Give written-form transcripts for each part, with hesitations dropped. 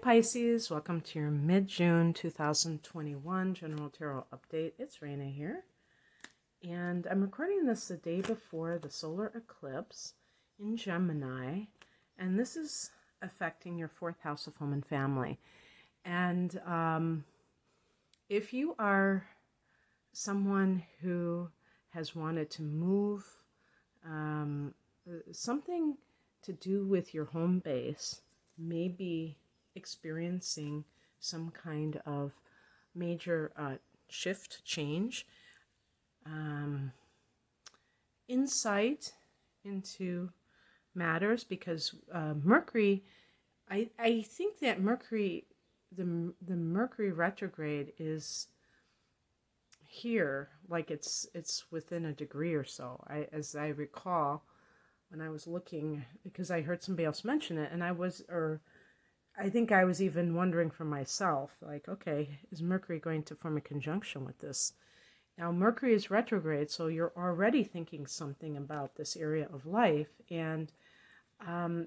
Pisces, welcome to your mid-June 2021 General Tarot Update. It's Raina here, and I'm recording this the day before the solar eclipse in Gemini, and this is affecting your fourth house of home and family. And if you are someone who has wanted to move, something to do with your home base, maybe experiencing some kind of major shift, change, insight into matters, because Mercury, I think that Mercury, the Mercury retrograde is here, like it's within a degree or so. As I recall, when I was looking, because I heard somebody else mention it, and I think I was even wondering for myself, like, okay, is Mercury going to form a conjunction with this? Now, Mercury is retrograde, so you're already thinking something about this area of life, and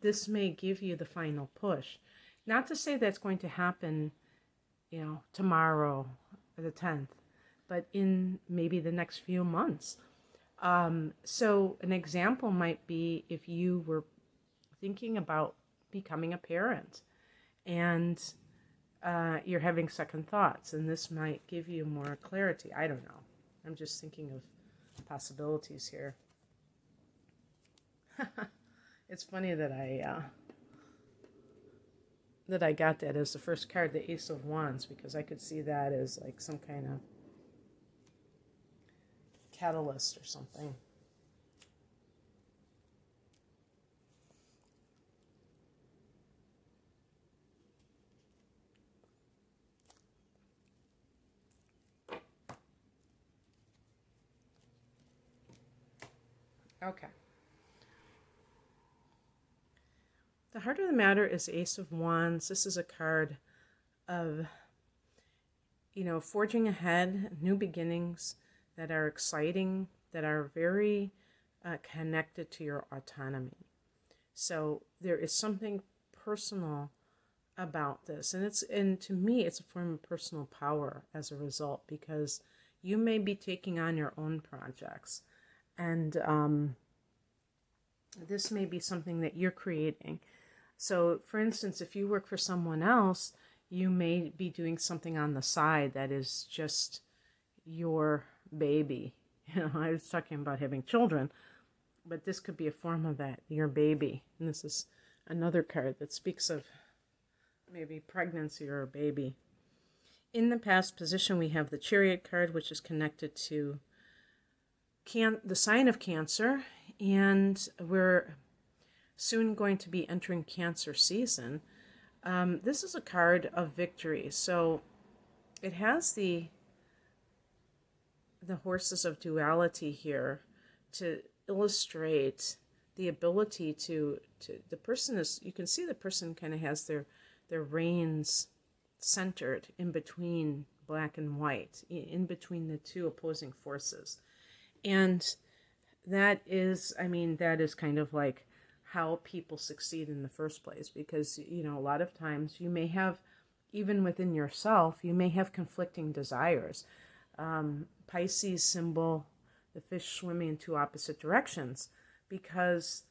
this may give you the final push. Not to say that's going to happen, tomorrow or the 10th, but in maybe the next few months. So an example might be if you were thinking about becoming a parent, and you're having second thoughts, and this might give you more clarity. I don't know. I'm just thinking of possibilities here. It's funny that I got that as the first card, the Ace of Wands, because I could see that as like some kind of catalyst or something. Okay. The heart of the matter is Ace of Wands. This is a card of, forging ahead, new beginnings that are exciting, that are very connected to your autonomy. So there is something personal about this, and to me it's a form of personal power as a result, because you may be taking on your own projects, and this may be something that you're creating. So for instance, if you work for someone else, you may be doing something on the side that is just your baby. I was talking about having children, but this could be a form of that, your baby. And this is another card that speaks of maybe pregnancy or a baby. In the past position, we have the Chariot card, which is connected to the sign of Cancer, and we're soon going to be entering Cancer season. This is a card of victory. So it has the horses of duality here to illustrate the ability to the person is, you can see the person kind of has their reins centered in between black and white, in between the two opposing forces. And that is kind of like how people succeed in the first place, because, a lot of times you may have, even within yourself, you may have conflicting desires. Pisces symbol, the fish swimming in two opposite directions, because,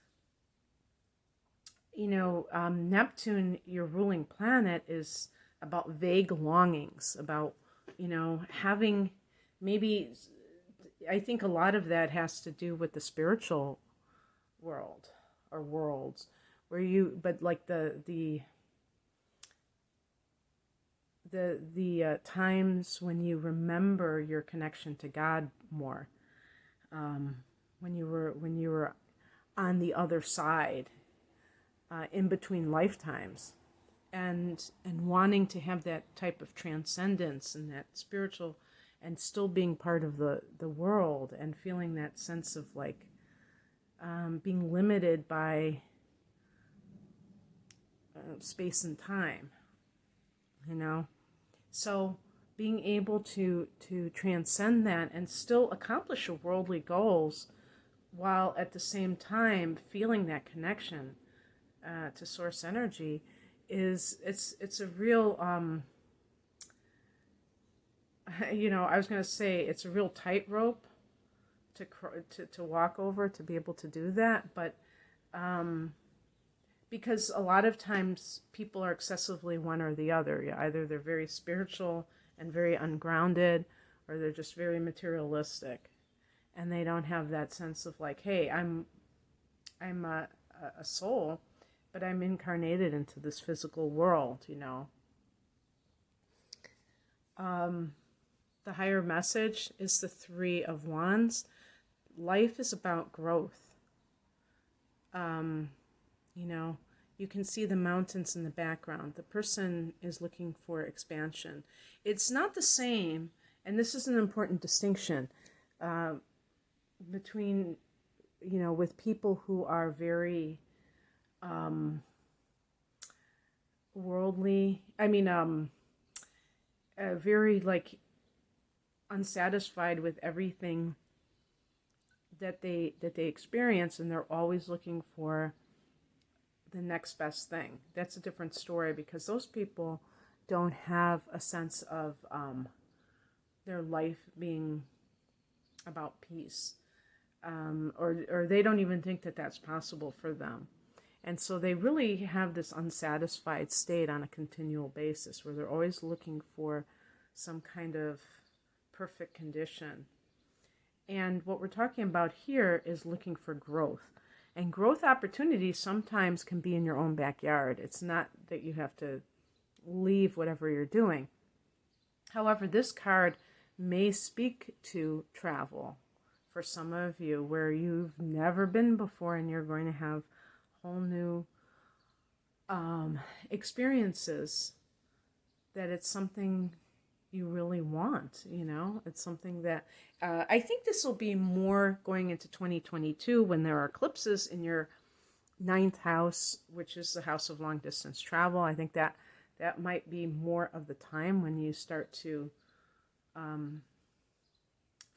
Neptune, your ruling planet, is about vague longings, about, having maybe, I think a lot of that has to do with the spiritual world or worlds, where but like the times when you remember your connection to God more, when you were on the other side, in between lifetimes, and wanting to have that type of transcendence and that spiritual, and still being part of the world, and feeling that sense of like being limited by space and time, So being able to transcend that and still accomplish your worldly goals, while at the same time feeling that connection to source energy, is it's a real I was going to say it's a real tightrope to walk over to be able to do that, but because a lot of times people are excessively one or the other. Yeah, either they're very spiritual and very ungrounded, or they're just very materialistic, and they don't have that sense of like, hey, I'm a soul, but I'm incarnated into this physical world. The higher message is the Three of Wands. Life is about growth. You can see the mountains in the background. The person is looking for expansion. It's not the same, and this is an important distinction between, with people who are very worldly. Very like unsatisfied with everything that they experience, and they're always looking for the next best thing. That's a different story, because those people don't have a sense of their life being about peace, or they don't even think that that's possible for them. And so they really have this unsatisfied state on a continual basis, where they're always looking for some kind of perfect condition. And what we're talking about here is looking for growth. And growth opportunities sometimes can be in your own backyard. It's not that you have to leave whatever you're doing. However, this card may speak to travel for some of you, where you've never been before, and you're going to have whole new experiences, that it's something you really want. It's something that I think this will be more going into 2022, when there are eclipses in your 9th house, which is the house of long distance travel. I think that might be more of the time when you start to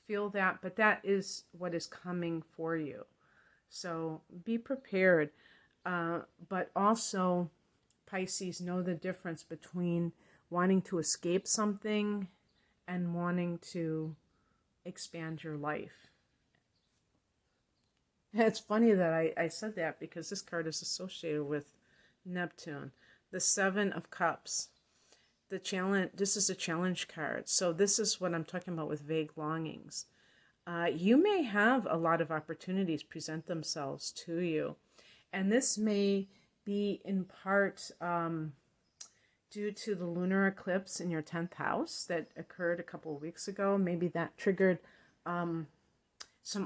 feel that, but that is what is coming for you. So be prepared. But also, Pisces, know the difference between wanting to escape something and wanting to expand your life. It's funny that I said that, because this card is associated with Neptune. The Seven of Cups. This is a challenge card. So this is what I'm talking about with vague longings. You may have a lot of opportunities present themselves to you. And this may be in part due to the lunar eclipse in your 10th house that occurred a couple of weeks ago. Maybe that triggered some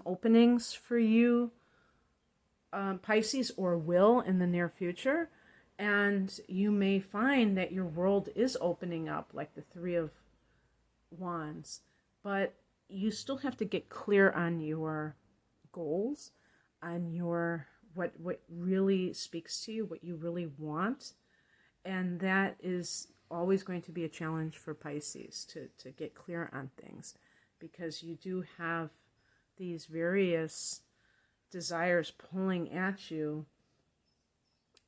openings for you, Pisces, or will in the near future. And you may find that your world is opening up, like the Three of Wands. But you still have to get clear on your goals, on your what really speaks to you, what you really want. And that is always going to be a challenge for Pisces, to get clear on things, because you do have these various desires pulling at you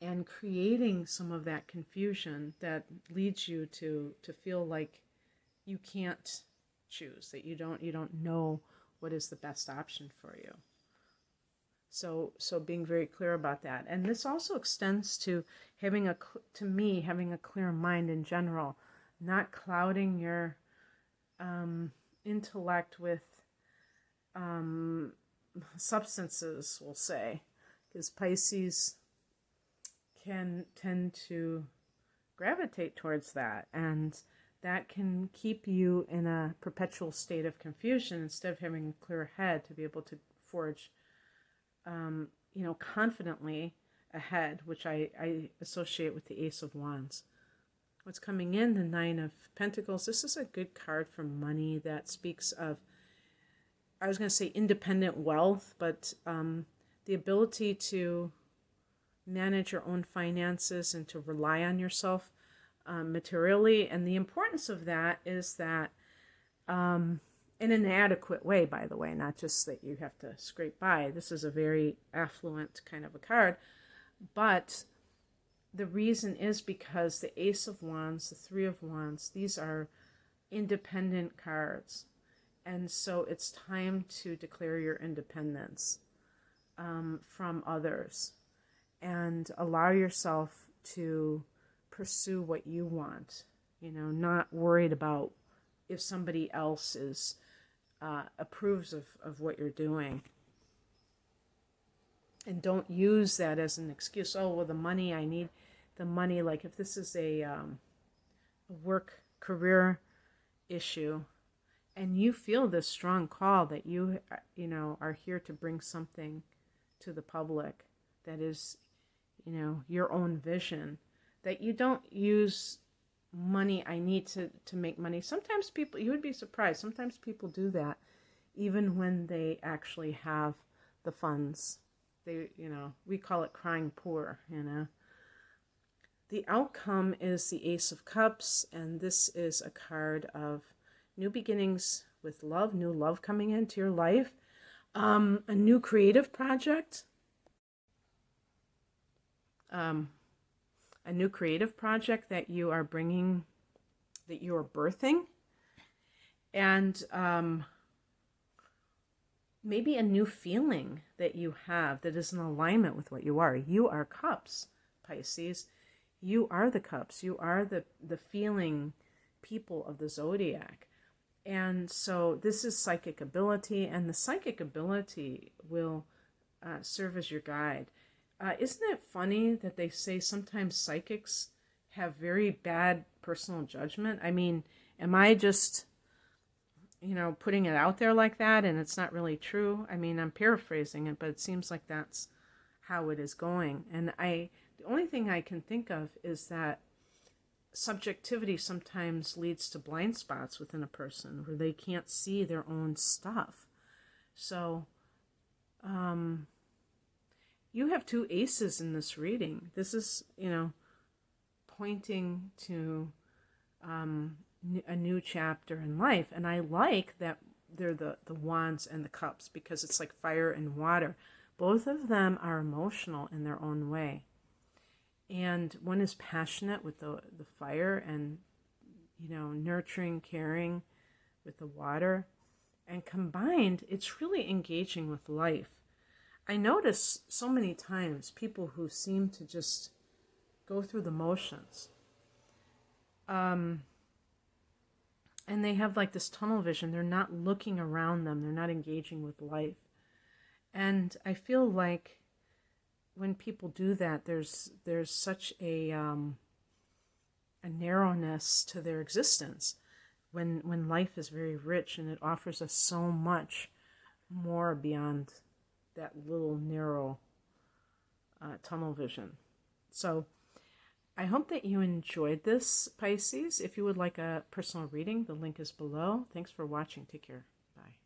and creating some of that confusion that leads you to feel like you can't choose, that you don't know what is the best option for you. So being very clear about that. And this also extends to having a clear mind in general, not clouding your intellect with substances, we'll say, because Pisces can tend to gravitate towards that, and that can keep you in a perpetual state of confusion instead of having a clear head to be able to forge confidently ahead, which I associate with the Ace of Wands. What's coming in, the Nine of Pentacles. This is a good card for money that speaks of, I was going to say independent wealth, but the ability to manage your own finances and to rely on yourself materially. And the importance of that is that in an adequate way, by the way, not just that you have to scrape by. This is a very affluent kind of a card, but the reason is because the Ace of Wands, the Three of Wands, these are independent cards. And so it's time to declare your independence from others and allow yourself to pursue what you want, not worried about if somebody else approves of what you're doing. And don't use that as an excuse. Oh, well, the money, I need the money. Like if this is a work career issue and you feel this strong call that you are here to bring something to the public that is, your own vision, that you don't use money, I need to make money. Sometimes people, you would be surprised, sometimes people do that even when they actually have the funds. They, we call it crying poor, The outcome is the Ace of Cups, and this is a card of new beginnings with love, new love coming into your life, a new creative project, a new creative project that you are bringing, that you are birthing, and maybe a new feeling that you have that is in alignment with what you are. You are cups, Pisces. You are the cups. You are the feeling people of the zodiac. And so this is psychic ability, and the psychic ability will serve as your guide. Isn't it funny that they say sometimes psychics have very bad personal judgment? I mean, am I just, putting it out there like that and it's not really true? I mean, I'm paraphrasing it, but it seems like that's how it is going. And the only thing I can think of is that subjectivity sometimes leads to blind spots within a person where they can't see their own stuff. So, you have two aces in this reading. This is, pointing to a new chapter in life. And I like that they're the wands and the cups, because it's like fire and water. Both of them are emotional in their own way. And one is passionate with the fire and, nurturing, caring with the water. And combined, it's really engaging with life. I notice so many times people who seem to just go through the motions. And they have like this tunnel vision. They're not looking around them. They're not engaging with life. And I feel like when people do that, there's such a narrowness to their existence when life is very rich and it offers us so much more beyond that little narrow tunnel vision. So I hope that you enjoyed this, Pisces. If you would like a personal reading, the link is below. Thanks for watching. Take care. Bye.